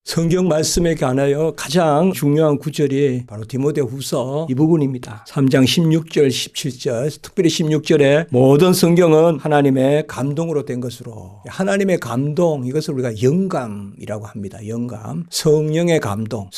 성경 말씀에 관하여 가장 중요한 구절이 바로 디모데후서 이 부분입니다. 3장 16절, 17절, 특별히 16절에 모든 성경은 하나님의 감동으로 된 것으로, 하나님의 감동, 이것을 우리가 영감이라고 합니다. 영감, 성령의 감동,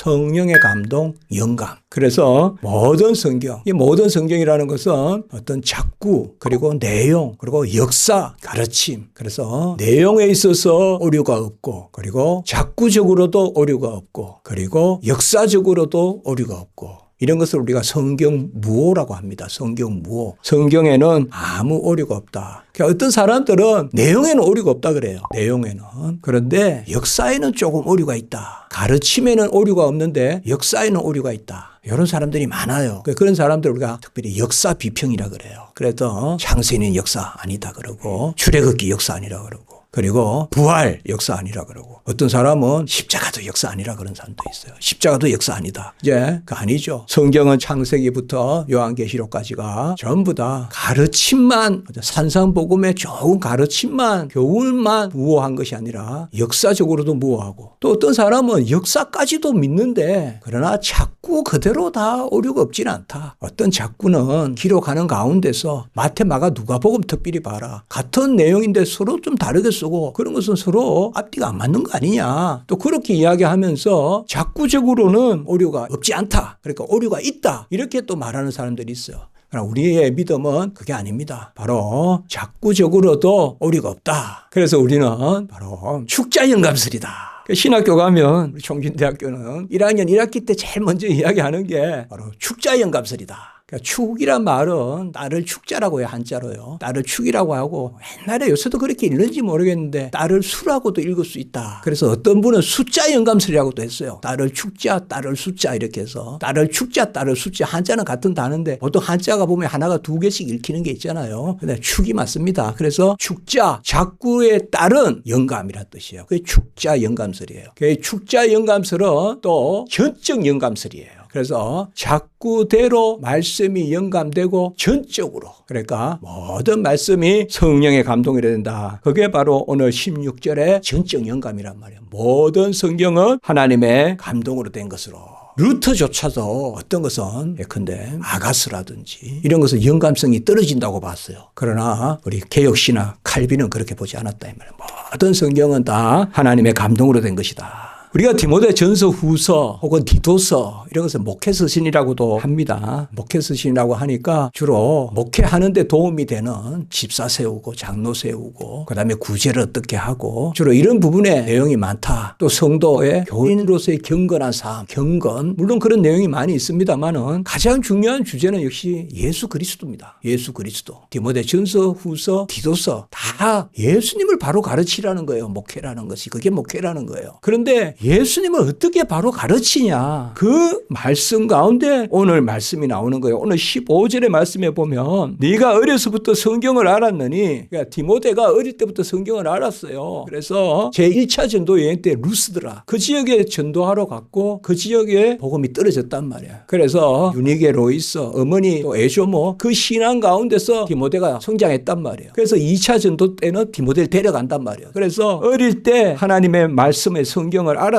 영감. 그래서 모든 성경, 이 모든 성경이라는 것은 어떤 작구, 그리고 내용, 그리고 역사, 가르침. 그래서 내용에 있어서 오류가 없고, 그리고 작구적으로도 오류가 없고, 그리고 역사적으로도 오류가 없고, 이런 것을 우리가 성경무호라고 합니다. 성경무호. 성경에는 아무 오류가 없다. 그러니까 어떤 사람들은 내용에는 오류가 없다 그래요. 내용에는. 그런데 역사에는 조금 오류가 있다. 가르침에는 오류가 없는데 역사에는 오류가 있다. 이런 사람들이 많아요. 그런 사람들 우리가 특별히 역사 비평이라 그래요. 그래서 창세는 역사 아니다 그러고, 출애굽기 역사 아니라 그러고, 그리고 부활 역사 아니라 그러고, 어떤 사람은 십자가도 역사 아니라 그런 사람도 있어요. 십자가도 역사 아니다. 이제 그 아니죠. 성경은 창세기부터 요한계시록까지가 전부 다 가르침만, 산상복음의 좋은 가르침만, 교훈만 무호한 것이 아니라 역사적으로도 무호하고, 또 어떤 사람은 역사까지도 믿는데 그러나 자꾸 그대로 다 오류가 없지는 않다. 어떤 작구는 기록하는 가운데서 마태, 마가, 누가복음 특별히 봐라. 같은 내용인데 서로 좀 다르게 쓰고, 그런 것은 서로 앞뒤가 안 맞는 거 아니냐. 또 그렇게 이야기하면서 작구적으로는 오류가 없지 않다. 그러니까 오류가 있다. 이렇게 또 말하는 사람들이 있어요. 그러나 우리의 믿음은 그게 아닙니다. 바로 작구적으로도 오류가 없다. 그래서 우리는 바로 축자영감설이다. 신학교 가면 우리 총진대학교는 1학년 1학기 때 제일 먼저 이야기하는 게 바로 축자영감설이다. 그러니까 축이란 말은 딸을 축자라고 해요. 한자로요. 딸을 축이라고 하고, 옛날에 요새도 그렇게 읽는지 모르겠는데 딸을 수라고도 읽을 수 있다. 그래서 어떤 분은 숫자 영감설이라고도 했어요. 딸을 축자, 딸을 숫자 이렇게 해서 딸을 축자, 딸을 숫자. 한자는 같은 단어인데 보통 한자가 보면 하나가 두 개씩 읽히는 게 있잖아요. 근데 축이 맞습니다. 그래서 축자, 작구의 딸은 영감이란 뜻이에요. 그게 축자 영감설이에요. 그 축자 영감설은 또 전적 영감설이에요. 그래서 작구대로 말씀이 영감되고 전적으로, 그러니까 모든 말씀이 성령의 감동이라 된다. 그게 바로 오늘 16절의 전적 영감이란 말이에요. 모든 성경은 하나님의 감동으로 된 것으로. 루터조차도 어떤 것은 예컨대 아가스라든지 이런 것은 영감성이 떨어진다고 봤어요. 그러나 우리 개혁신학 칼빈은 그렇게 보지 않았다 이 말이에요. 모든 성경은 다 하나님의 감동으로 된 것이다. 우리가 디모데 전서 후서 혹은 디도서 이런 것을 목회서신이라고도 합니다. 목회서신이라고 하니까 주로 목회하는 데 도움이 되는 집사 세우고 장로 세우고 그다음에 구제를 어떻게 하고 주로 이런 부분에 내용이 많다. 또 성도의 교인으로서의 경건한 삶, 경건 물론 그런 내용이 많이 있습니다만은 가장 중요한 주제는 역시 예수 그리스도입니다. 예수 그리스도. 디모데 전서 후서 디도서 다 예수님을 바로 가르치라는 거예요. 목회라는 것이. 그게 목회라는 거예요. 그런데 예수님을 어떻게 바로 가르치냐. 그 말씀 가운데 오늘 말씀이 나오는 거예요. 오늘 15절의 말씀에 보면 네가 어려서부터 성경을 알았느니, 그러니까 디모데가 어릴 때부터 성경을 알았어요. 그래서 제1차 전도 여행 때 루스드라 그 지역에 전도하러 갔고 그 지역에 복음이 떨어졌단 말이야. 그래서 유니게 로이스 어머니 또 에조모 그 신앙 가운데서 디모데가 성장했단 말이에요. 그래서 2차 전도 때는 디모데를 데려간단 말이에요. 그래서 어릴 때 하나님의 말씀의 성경을 알았어요.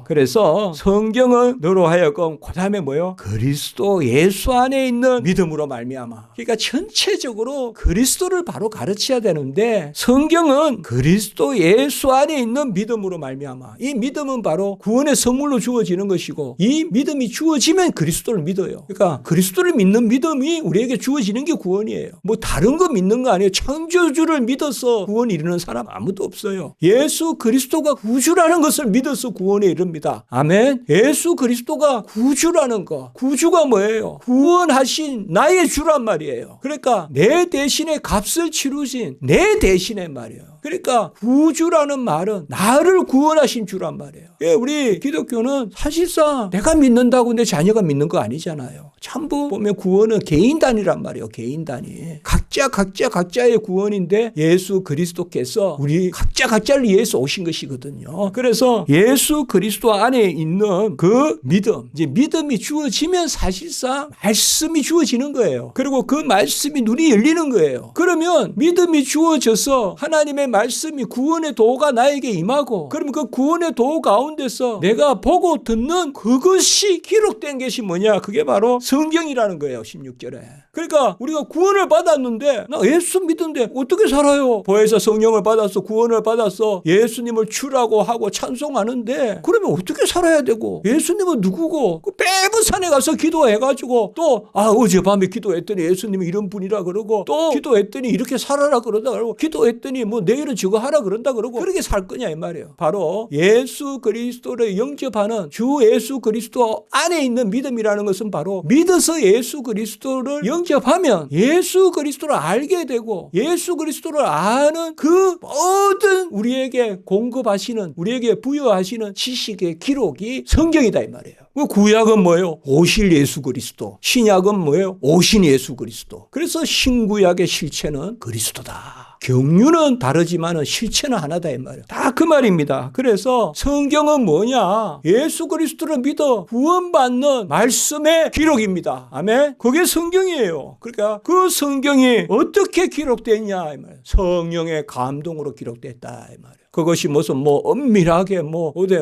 그래서 성경은 너로 하여금 그 다음에 뭐요? 그리스도 예수 안에 있는 믿음으로 말미암아. 그러니까 전체적으로 그리스도를 바로 가르쳐야 되는데 성경은 그리스도 예수 안에 있는 믿음으로 말미암아. 이 믿음은 바로 구원의 선물로 주어지는 것이고 이 믿음이 주어지면 그리스도를 믿어요. 그러니까 그리스도를 믿는 믿음이 우리에게 주어지는 게 구원이에요. 뭐 다른 거 믿는 거 아니에요. 창조주를 믿어서 구원 이루는 사람 아무도 없어요. 예수 그리스도가 구주라는 것을 믿어서 구원에 이릅니다. 아멘. 예수 그리스도가 구주라는 거. 구주가 뭐예요? 구원하신 나의 주란 말이에요. 그러니까 내 대신에 값을 치르신 내 대신에 말이에요. 그러니까 구주라는 말은 나를 구원하신 주란 말이에요. 우리 기독교는 사실상 내가 믿는다고 내 자녀가 믿는 거 아니잖아요. 전부 보면 구원은 개인 단위란 말이에요. 개인 단위. 각자의 구원인데 예수 그리스도께서 우리 각자를 위해서 오신 것이거든요. 그래서 예수 그리스도 안에 있는 그 믿음, 이제 믿음이 주어지면 사실상 말씀이 주어지는 거예요. 그리고 그 말씀이 눈이 열리는 거예요. 그러면 믿음이 주어져서 하나님의 말씀이 구원의 도가 나에게 임하고, 그러면 그 구원의 도 가운데서 내가 보고 듣는 그것이 기록된 것이 뭐냐? 그게 바로 성경이라는 거예요. 16절에. 그러니까 우리가 구원을 받았는데 나 예수 믿는데 어떻게 살아요? 보혜사 성령을 받았어, 구원을 받았어, 예수님을 주라고 하고 찬송하는데 그러면 어떻게 살아야 되고, 예수님은 누구고, 그 빼부산에 가서 기도해가지고 또 어젯밤에 기도했더니 예수님이 이런 분이라 그러고, 또 기도했더니 이렇게 살아라 그러다 그러고, 기도했더니 뭐 내일은 저거 하라 그런다 그러고, 그렇게 살 거냐 이 말이에요. 바로 예수 그리스도를 영접하는 주 예수 그리스도 안에 있는 믿음이라는 것은 바로 믿어서 예수 그리스도를 영접하면 예수 그리스도를 알게 되고, 예수 그리스도를 아는 그 모든 우리에게 공급하시는, 우리에게 부여하시는 지식의 기록이 성경이다 이 말이에요. 구약은 뭐예요? 오실 예수 그리스도. 신약은 뭐예요? 오신 예수 그리스도. 그래서 신구약의 실체는 그리스도다. 경륜은 다르지만 실체는 하나다 이 말이에요. 다 그 말입니다. 그래서 성경은 뭐냐? 예수 그리스도를 믿어 구원받는 말씀의 기록입니다. 아멘. 그게 성경이에요. 그러니까 그 성경이 어떻게 기록됐냐 이 말이에요. 성령의 감동으로 기록됐다 이 말이에요. 그것이 무슨 엄밀하게 어디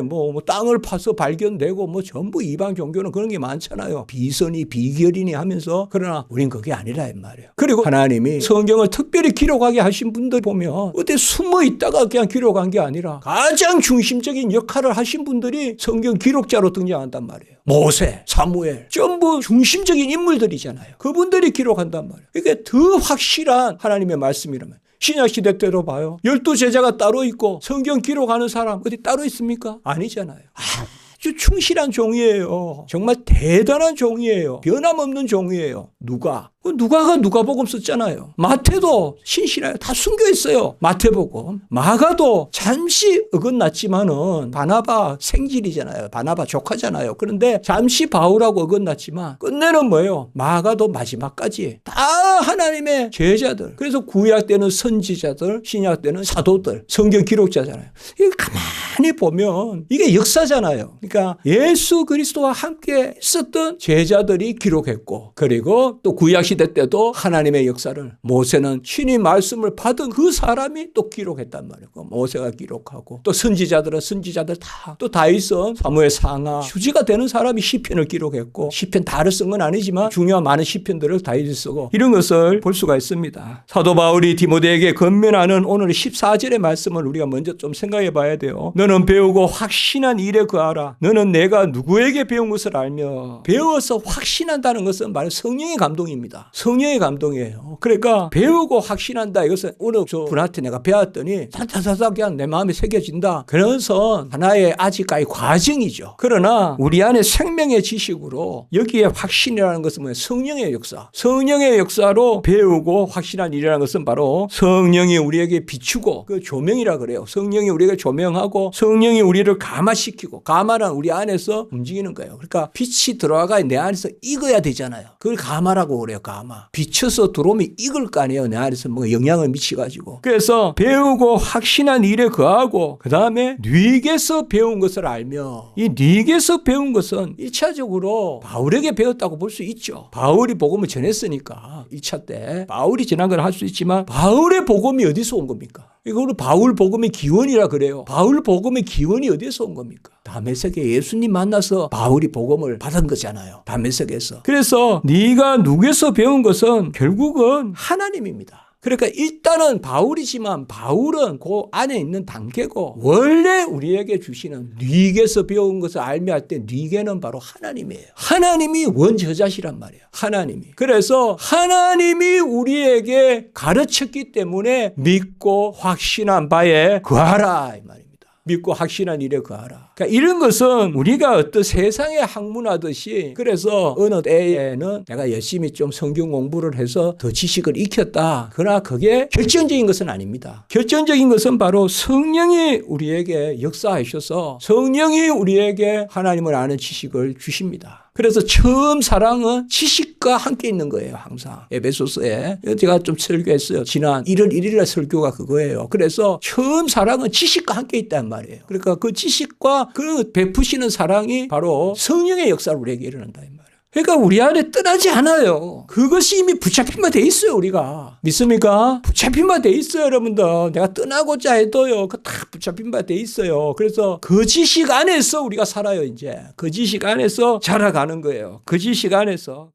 땅을 파서 발견되고 전부 이방 종교는 그런 게 많잖아요. 비선이 비결이니 하면서, 그러나 우린 그게 아니라 이 말이에요. 그리고 하나님이 성경을 특별히 기록하게 하신 분들 보면 어디 숨어 있다가 그냥 기록한 게 아니라 가장 중심적인 역할을 하신 분들이 성경 기록자로 등장한단 말이에요. 모세, 사무엘, 전부 중심적인 인물들이잖아요. 그분들이 기록한단 말이에요. 이게 더 확실한 하나님의 말씀이라면, 신약시대 때로 봐요. 12제자가 따로 있고 성경 기록하는 사람 어디 따로 있습니까? 아니잖아요. 아주 충실한 종이에요. 정말 대단한 종이에요. 변함없는 종이에요. 누가가 누가복음 썼잖아요. 마태도 신실해요. 다 숨겨있어요. 마태복음. 마가도 잠시 어긋났지만은 바나바 생질이잖아요. 바나바 조카잖아요. 그런데 잠시 바울하고 어긋났지만 끝내는 뭐예요? 마가도 마지막까지 다 하나님의 제자들. 그래서 구약 때는 선지자들, 신약 때는 사도들, 성경 기록자잖아요. 이거 가만히 보면 이게 역사잖아요. 그러니까 예수 그리스도와 함께 있었던 제자들이 기록했고, 그리고 또 구약 시대 때도 하나님의 역사를 모세는 신이 말씀을 받은 그 사람이 또 기록했단 말이에요. 모세가 기록하고, 또 선지자들은 선지자들 다, 또 다윗은 사무엘 상하 휴지가 되는 사람이 시편을 기록했고, 시편 다를 쓴 건 아니지만 중요한 많은 시편들을 다윗이 쓰고, 이런 것을 볼 수가 있습니다. 사도 바울이 디모데에게 권면하는 오늘 14절의 말씀을 우리가 먼저 좀 생각해 봐야 돼요. 너는 배우고 확신한 일에 거하라. 너는 내가 누구에게 배운 것을 알며. 배워서 확신한다는 것은 바로 성령의 감동입니다. 성령의 감동이에요. 그러니까 배우고 확신한다. 이것은 어느 분한테 내가 배웠더니 사사사사 그냥 내 마음에 새겨진다. 그래서 하나의 아직까지 과정이죠. 그러나 우리 안에 생명의 지식으로 여기에 확신이라는 것은 뭐예요? 성령의 역사. 성령의 역사로 배우고 확신한 일이라는 것은 바로 성령이 우리에게 비추고, 그 조명이라 그래요. 성령이 우리에게 조명하고 성령이 우리를 감화시키고, 감화는 우리 안에서 움직이는 거예요. 그러니까 빛이 들어와가 내 안에서 익어야 되잖아요. 그걸 감화라고 그래요. 감화. 비쳐서 들어오면 익을 거 아니에요. 내 안에서 뭔가 영향을 미치가지고. 그래서 배우고 확신한 일에 거하고, 그 다음에 네게서 배운 것을 알며. 이 네게서 배운 것은 1차적으로 바울에게 배웠다고 볼 수 있죠. 바울이 복음을 전했으니까 2차 때 바울이 전한 걸 할 수 있지만, 바울의 복음이 어디서 온 겁니까? 이거를 바울 복음의 기원이라 그래요. 바울 복음의 기원이 어디서 온 겁니까? 다메섹에 예수님 만나서 바울이 복음을 받은 거잖아요. 다메섹에서. 그래서 네가 누구에서 배운 것은 결국은 하나님입니다. 그러니까 일단은 바울이지만 바울은 그 안에 있는 단계고, 원래 우리에게 주시는 네게서 배운 것을 알며 할 때 네게는 바로 하나님이에요. 하나님이 원저자시란 말이에요. 하나님이. 그래서 하나님이 우리에게 가르쳤기 때문에 믿고 확신한 바에 거하라 이 말입니다. 믿고 확신한 일에 거하라. 그러니까 이런 것은 우리가 어떤 세상에 학문하듯이, 그래서 어느 때에는 내가 열심히 좀 성경 공부를 해서 더 지식을 익혔다. 그러나 그게 결정적인 것은 아닙니다. 결정적인 것은 바로 성령이 우리에게 역사하셔서 성령이 우리에게 하나님을 아는 지식을 주십니다. 그래서 처음 사랑은 지식과 함께 있는 거예요. 항상 에베소서에 제가 좀 설교했어요. 지난 1월 1일날 설교가 그거예요. 그래서 처음 사랑은 지식과 함께 있단 말이에요. 그러니까 그 지식과 그 베푸시는 사랑이 바로 성령의 역사를 우리에게 일어난다 이 말이에요. 그러니까 우리 안에 떠나지 않아요. 그것이 이미 붙잡힌 바 돼 있어요. 우리가 믿습니까? 붙잡힌 바 돼 있어요. 여러분들 내가 떠나고자 해도요 그 다 붙잡힌 바 돼 있어요. 그래서 그 지식 안에서 우리가 살아요. 이제 그 지식 안에서 자라가는 거예요. 그 지식 안에서.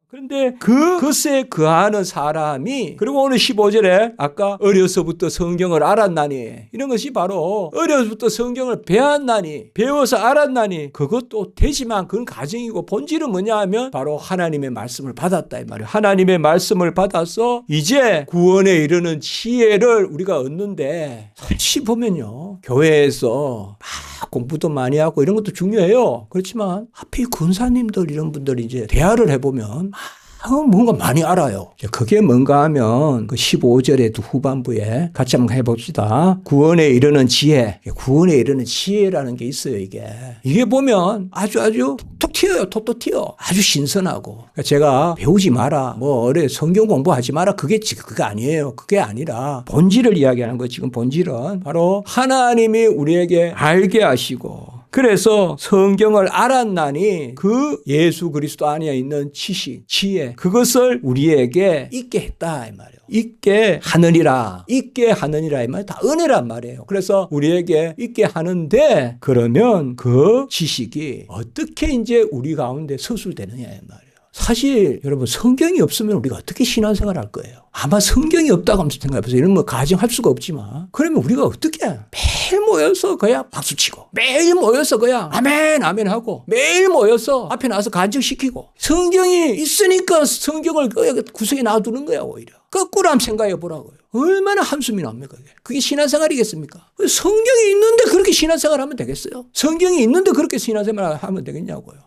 그런데 그것에 거하는 사람이, 그리고 오늘 15절에 아까 어려서부터 성경을 알았나니, 이런 것이 바로 어려서부터 성경을 배웠나니, 배워서 알았나니, 그것도 되지만 그건 가정이고 본질은 뭐냐 하면 바로 하나님의 말씀을 받았다 이 말이에요. 하나님의 말씀을 받아서 이제 구원에 이르는 지혜를 우리가 얻는데, 솔직히 보면요 교회에서 막 공부도 많이 하고 이런 것도 중요해요. 그렇지만 하필 권사님들 이런 분들이 이제 대화를 해보면 뭔가 많이 알아요. 그게 뭔가 하면 그 15절의 후반부에 같이 한번 해봅시다. 구원에 이르는 지혜. 구원에 이르는 지혜라는 게 있어요, 이게 보면 아주 톡 튀어요. 톡톡 튀어. 아주 신선하고. 그러니까 제가 배우지 마라. 성경 공부하지 마라. 그게 아니에요. 그게 아니라 본질을 이야기하는 거예요. 지금 본질은 바로 하나님이 우리에게 알게 하시고, 그래서 성경을 알았나니 그 예수 그리스도 안에 있는 지식, 지혜, 그것을 우리에게 있게 했다 이 말이에요. 있게 하느니라 이 말 다 은혜란 말이에요. 그래서 우리에게 있게 하는데, 그러면 그 지식이 어떻게 이제 우리 가운데 서술되느냐 이 말이에요. 사실 여러분 성경이 없으면 우리가 어떻게 신앙생활 할 거예요? 아마 성경이 없다고 한번 생각해보세요. 이런 거 가정할 수가 없지만, 그러면 우리가 어떻게 매일 모여서 그냥 박수치고, 매일 모여서 그냥 아멘 아멘 하고, 매일 모여서 앞에 나와서 간증시키고, 성경이 있으니까 성경을 구석에 놔두는 거야. 오히려 거꾸로 한번 생각해 보라고요. 얼마나 한숨이 납니까? 그게 신앙생활이겠습니까? 성경이 있는데 그렇게 신앙생활 하면 되겠어요? 성경이 있는데 그렇게 신앙생활 하면 되겠냐고요.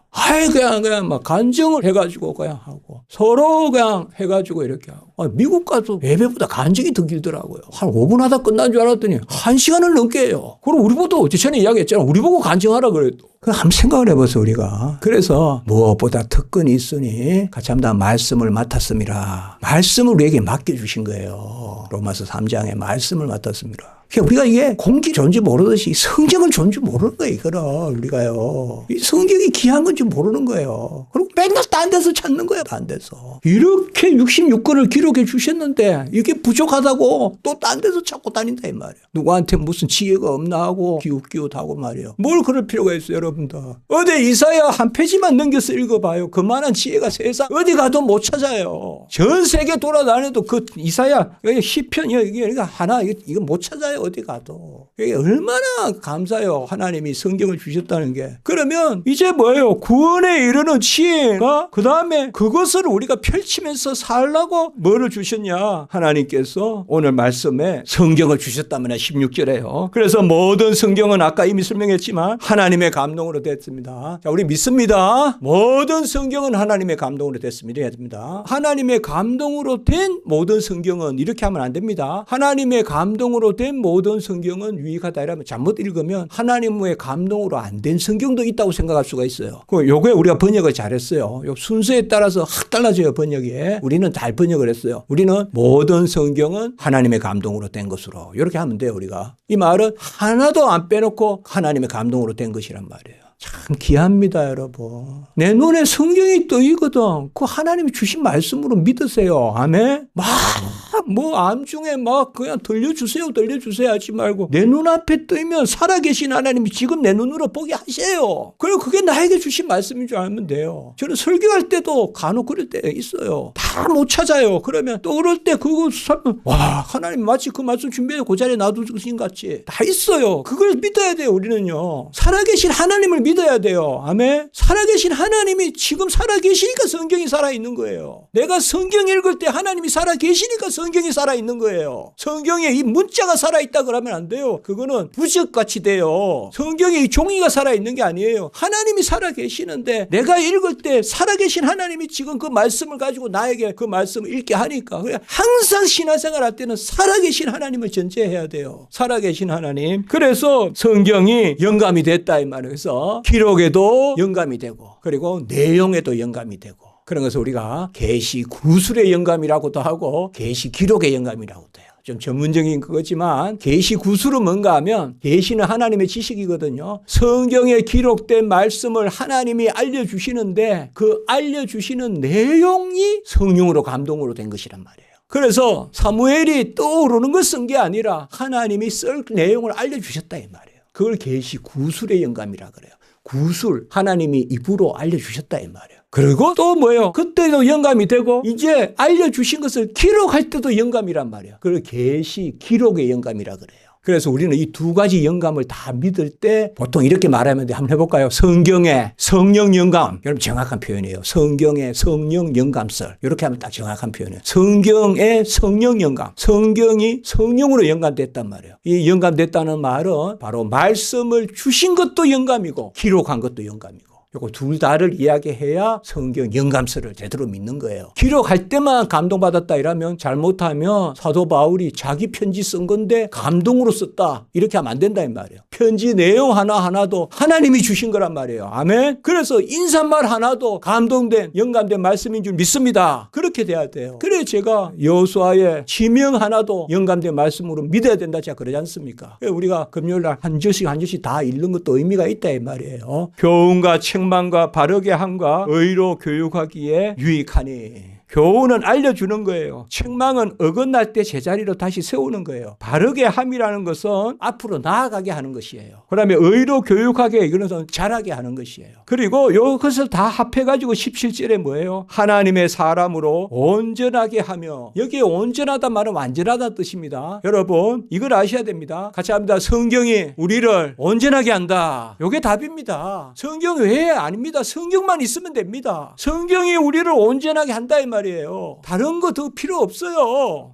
그냥 막 간증을 해가지고 그냥 하고, 서로 그냥 해가지고 이렇게 하고. 미국 가서 예배보다 간증이 더 길더라고요. 한 5분 하다 끝난 줄 알았더니 1시간을 넘게 해요. 그럼 우리 보고, 전에 이야기했잖아. 우리 보고 간증하라 그래도. 한번 생각을 해보세요, 우리가. 그래서 무엇보다 특권이 있으니 같이 한번 말씀을 맡았습니다. 말씀을 우리에게 맡겨주신 거예요. 로마서 3장에 말씀을 맡았습니다. 우리가 이게 공기 존재 모르듯이 성경을 존재 모르는 거예요, 이거를. 우리가요. 이 성경이 귀한 건지 모르는 거예요. 그리고 맨날 딴 데서 찾는 거예요, 딴 데서. 이렇게 66권을 기록해 주셨는데 이게 부족하다고 또 딴 데서 찾고 다닌다, 이 말이에요. 누구한테 무슨 지혜가 없나 하고 기웃기웃하고 말이에요. 뭘 그럴 필요가 있어요, 여러분들. 어디 이사야 한 페이지만 넘겨서 읽어봐요. 그만한 지혜가 세상 어디 가도 못 찾아요. 전 세계 돌아다녀도 그 이사야, 시편, 이게 하나, 이거 못 찾아요. 어디 가도. 이게 얼마나 감사해요. 하나님이 성경을 주셨다는 게. 그러면 이제 뭐예요? 구원에 이르는 지혜가, 그 다음에 그것을 우리가 펼치면서 살라고 뭐를 주셨냐? 하나님께서 오늘 말씀에 성경을 주셨다면 16절에요. 그래서 모든 성경은 아까 이미 설명했지만 하나님의 감동으로 됐습니다. 자, 우리 믿습니다. 모든 성경은 하나님의 감동으로 됐습니다. 하나님의 감동으로 된 모든 성경은 이렇게 하면 안 됩니다. 하나님의 감동으로 된 모든 성경은 유익하다 이러면 잘못 읽으면 하나님의 감동으로 안 된 성경도 있다고 생각할 수가 있어요. 요게 우리가 번역을 잘했어요. 요 순서에 따라서 확 달라져요, 번역이. 우리는 잘 번역을 했어요. 우리는 모든 성경은 하나님의 감동으로 된 것으로. 이렇게 하면 돼요, 우리가. 이 말은 하나도 안 빼놓고 하나님의 감동으로 된 것이란 말이에요. 참 귀합니다, 여러분. 내 눈에 성경이 떠있거든. 그 하나님이 주신 말씀으로 믿으세요. 아멘? 암중에 그냥 들려주세요 하지 말고, 내 눈앞에 뜨면 살아계신 하나님이 지금 내 눈으로 보게 하세요. 그리고 그게 나에게 주신 말씀인 줄 알면 돼요. 저는 설교할 때도 간혹 그럴 때 있어요. 다 못 찾아요. 그러면 또 그럴 때 그거 살면, 하나님 마치 그 말씀 준비해 그 자리에 놔두신 같이 다 있어요. 그걸 믿어야 돼요, 우리는요. 살아계신 하나님을 믿어야 돼요. 아멘? 살아계신 하나님이 지금 살아계시니까 성경이 살아있는 거예요. 내가 성경 읽을 때 하나님이 살아계시니까 성경이 성경이 살아있는 거예요. 성경에 이 문자가 살아있다 그러면 안 돼요. 그거는 부적같이 돼요. 성경에 이 종이가 살아있는 게 아니에요. 하나님이 살아계시는데 내가 읽을 때 살아계신 하나님이 지금 그 말씀을 가지고 나에게 그 말씀을 읽게 하니까 항상 신앙생활 할 때는 살아계신 하나님을 전제해야 돼요. 살아계신 하나님. 그래서 성경이 영감이 됐다 이 말이에요. 그래서 기록에도 영감이 되고 그리고 내용에도 영감이 되고 그런 것을 우리가 계시 구술의 영감이라고도 하고 계시 기록의 영감이라고도 해요. 좀 전문적인 그거지만 계시 구술은 뭔가 하면 계시는 하나님의 지식이거든요. 성경에 기록된 말씀을 하나님이 알려주시는데 그 알려주시는 내용이 성령으로 감동으로 된 것이란 말이에요. 그래서 사무엘이 떠오르는 걸 쓴 게 아니라 하나님이 쓸 내용을 알려주셨다 이 말이에요. 그걸 계시 구술의 영감이라 그래요. 구술, 하나님이 입으로 알려주셨다 이 말이에요. 그리고 또 뭐예요? 그때도 영감이 되고 이제 알려주신 것을 기록할 때도 영감이란 말이에요. 그걸 계시, 기록의 영감이라 그래요. 그래서 우리는 이 두 가지 영감을 다 믿을 때 보통 이렇게 말하면 돼. 한번 해볼까요? 성경의 성령 영감. 여러분 정확한 표현이에요. 성경의 성령 영감설. 이렇게 하면 딱 정확한 표현이에요. 성경의 성령 영감. 성경이 성령으로 영감됐단 말이에요. 이 영감됐다는 말은 바로 말씀을 주신 것도 영감이고 기록한 것도 영감이고. 요거 둘 다를 이야기해야 성경 영감서를 제대로 믿는 거예요. 기록할 때만 감동받았다 이러면 잘못하면 사도 바울이 자기 편지 쓴 건데 감동으로 썼다 이렇게 하면 안 된다 이 말이에요. 편지 내용 하나하나도 하나님이 주신 거란 말이에요. 아멘. 그래서 인사말 하나도 감동된 영감된 말씀인 줄 믿습니다. 그렇게 돼야 돼요. 그래 제가 여호수아의 지명 하나도 영감된 말씀으로 믿어야 된다 제가 그러지 않습니까? 우리가 금요일날 한 절씩 한 절씩 다 읽는 것도 의미가 있다 이 말이에요. 교훈과 책망과 바르게 함과 의로 교육하기에 유익하니. 교훈은 알려주는 거예요. 책망은 어긋날 때 제자리로 다시 세우는 거예요. 바르게 함이라는 것은 앞으로 나아가게 하는 것이에요. 그 다음에 의로 교육하게 이것은 잘하게 하는 것이에요. 그리고 이것을 다 합해가지고 17절에 뭐예요? 하나님의 사람으로 온전하게 하며 여기에 온전하다 말은 완전하다는 뜻입니다. 여러분 이걸 아셔야 됩니다. 같이 합니다. 성경이 우리를 온전하게 한다. 이게 답입니다. 성경 외에 아닙니다. 성경만 있으면 됩니다. 성경이 우리를 온전하게 한다 이 말이에요. 다른 거 더 필요 없어요.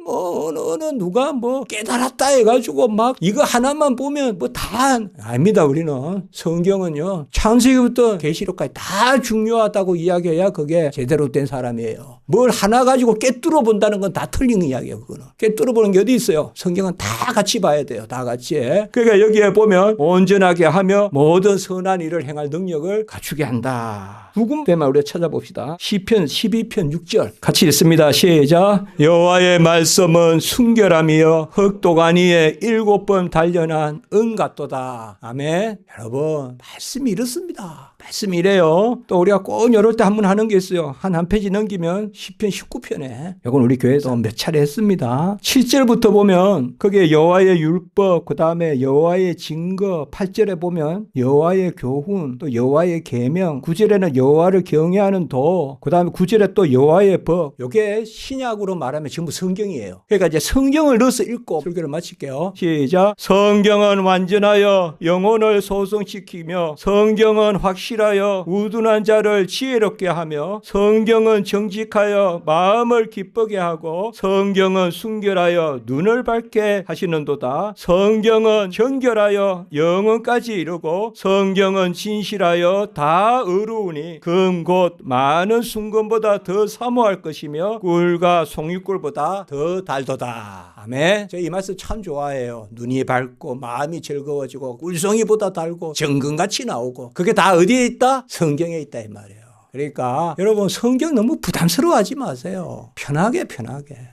어느 누가 깨달았다 해가지고 막 이거 하나만 보면 다 아닙니다. 우리는 성경은요 창세기부터 계시록까지 다 중요하다고 이야기해야 그게 제대로 된 사람이에요. 뭘 하나 가지고 깨뚫어 본다는 건 다 틀린 이야기예요. 그거는 깨뚫어 보는 게 어디 있어요? 성경은 다 같이 봐야 돼요. 다 같이. 그러니까 여기에 보면 온전하게 하며 모든 선한 일을 행할 능력을 갖추게 한다. 두 군데만 우리가 찾아봅시다. 시편 12편 6절 같이 읽습니다. 시작. 여호와의 말씀은 순결함이여 흑도간 위에 7번 단련한 은 같도다. 아멘. 여러분 말씀이 이렇습니다. 말씀이 이래요. 또 우리가 꼭 이럴 때 한 번 하는 게 있어요. 한 페이지 넘기면 시편 19편에 이건 우리 교회도 몇 차례 했습니다. 7절부터 보면 거기에 여호와의 율법 그 다음에 여호와의 증거 8절에 보면 여호와의 교훈 또 여호와의 계명 9절에는 여호와를 경외하는 도 그 다음에 9절에 또 여호와의 법 이게 신약으로 말하면 전부 성경이에요. 그러니까 이제 성경을 넣어서 읽고 설교를 마칠게요. 시작. 성경은 완전하여 영혼을 소성시키며 성경은 확실하여 우둔한 자를 지혜롭게 하며 성경은 정직하여 마음을 기쁘게 하고 성경은 순결하여 눈을 밝게 하시는도다. 성경은 정결하여 영혼까지 이루고 성경은 진실하여 다 의로우니 금 곧 많은 순금보다 더 사모할 것이며 꿀과 송이꿀보다 더 달도다. 아멘. 저 이 말씀 참 좋아해요. 눈이 밝고 마음이 즐거워지고 꿀송이보다 달고 정금같이 나오고 그게 다 어디에 있다? 성경에 있다 이 말이에요. 그러니까 여러분 성경 너무 부담스러워하지 마세요. 편하게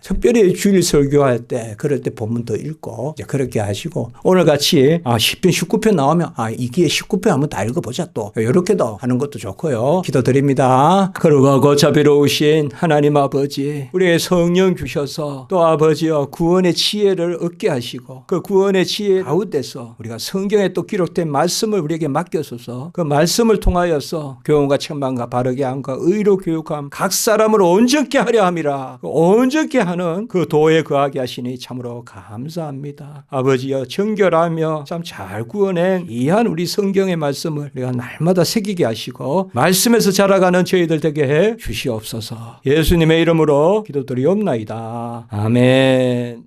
특별히 주일 설교할 때 그럴 때 본문도 읽고 이제 그렇게 하시고 오늘같이 10편 19편 나오면 이기에 19편 한번 다 읽어보자 또 이렇게도 하는 것도 좋고요. 기도드립니다. 거룩하고 자비로우신 하나님 아버지 우리의 성령 주셔서 또 아버지여 구원의 지혜를 얻게 하시고 그 구원의 지혜 가운데서 우리가 성경에 또 기록된 말씀을 우리에게 맡겨서서 그 말씀을 통하여서 교훈과 책망과 바르게 함과 의로 교육함 각 사람 사람을 온전케 하려 함이라. 온전케 하는 그 도에 거하게 하시니 참으로 감사합니다. 아버지여, 정결하며 참 잘 구원한 이한 우리 성경의 말씀을 우리가 날마다 새기게 하시고 말씀에서 자라가는 저희들 되게 해 주시옵소서. 예수님의 이름으로 기도드리옵나이다. 아멘.